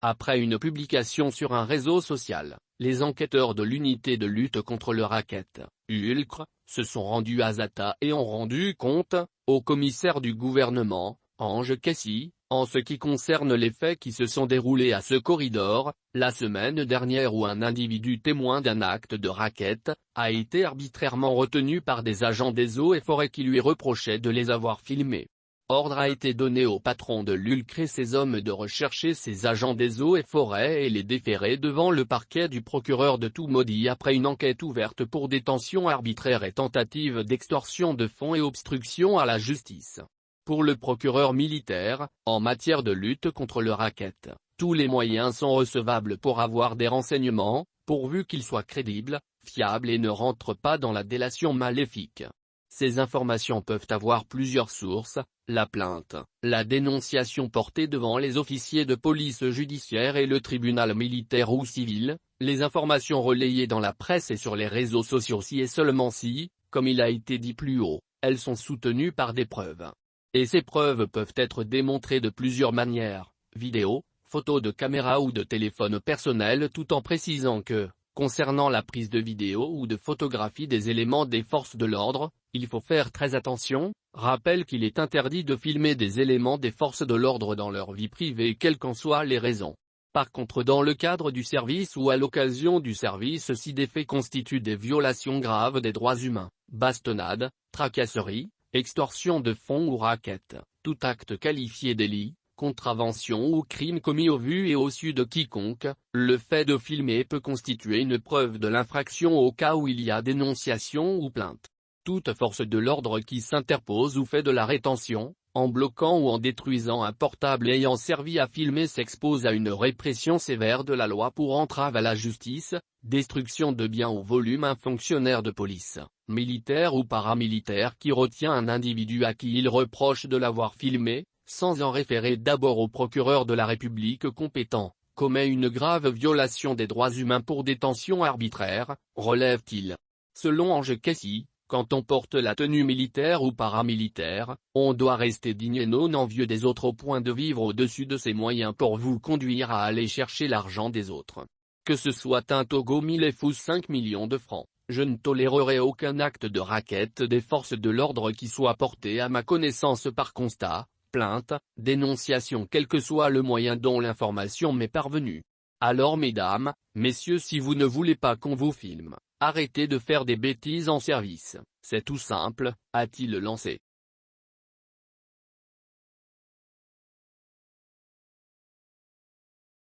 Après une publication sur un réseau social, les enquêteurs de l'unité de lutte contre le racket, ULCR, se sont rendus à Zata et ont rendu compte, au commissaire du gouvernement, Ange Cassis, en ce qui concerne les faits qui se sont déroulés à ce corridor, la semaine dernière où un individu témoin d'un acte de racket, a été arbitrairement retenu par des agents des eaux et forêts qui lui reprochaient de les avoir filmés. Ordre a été donné au patron de l'ULCR et ses hommes de rechercher ces agents des eaux et forêts et les déférer devant le parquet du procureur de Toumaudie après une enquête ouverte pour détention arbitraire et tentative d'extorsion de fonds et obstruction à la justice. Pour le procureur militaire, en matière de lutte contre le racket, tous les moyens sont recevables pour avoir des renseignements, pourvu qu'ils soient crédibles, fiables et ne rentrent pas dans la délation maléfique. Ces informations peuvent avoir plusieurs sources: la plainte, la dénonciation portée devant les officiers de police judiciaire et le tribunal militaire ou civil, les informations relayées dans la presse et sur les réseaux sociaux si et seulement si, comme il a été dit plus haut, elles sont soutenues par des preuves. Et ces preuves peuvent être démontrées de plusieurs manières: vidéo, photos de caméra ou de téléphone personnel, tout en précisant que, concernant la prise de vidéo ou de photographie des éléments des forces de l'ordre, il faut faire très attention, rappelle qu'il est interdit de filmer des éléments des forces de l'ordre dans leur vie privée quelles qu'en soient les raisons. Par contre, dans le cadre du service ou à l'occasion du service, si des faits constituent des violations graves des droits humains, bastonnades, tracasseries, extorsion de fonds ou racket, tout acte qualifié délit, contravention ou crime commis au vu et au su de quiconque, le fait de filmer peut constituer une preuve de l'infraction au cas où il y a dénonciation ou plainte. Toute force de l'ordre qui s'interpose ou fait de la rétention, en bloquant ou en détruisant un portable ayant servi à filmer s'expose à une répression sévère de la loi pour entrave à la justice, destruction de biens ou volume. Un fonctionnaire de police, militaire ou paramilitaire qui retient un individu à qui il reproche de l'avoir filmé, sans en référer d'abord au procureur de la République compétent, commet une grave violation des droits humains pour détention arbitraire, relève-t-il. Selon Ange Cassis, quand on porte la tenue militaire ou paramilitaire, on doit rester digne et non envieux des autres au point de vivre au-dessus de ses moyens pour vous conduire à aller chercher l'argent des autres. Que ce soit un Togo 1000 et fous 5 millions de francs, je ne tolérerai aucun acte de racket des forces de l'ordre qui soit porté à ma connaissance par constat, plainte, dénonciation, quel que soit le moyen dont l'information m'est parvenue. Alors mesdames, messieurs, si vous ne voulez pas qu'on vous filme, arrêtez de faire des bêtises en service, c'est tout simple, a-t-il lancé.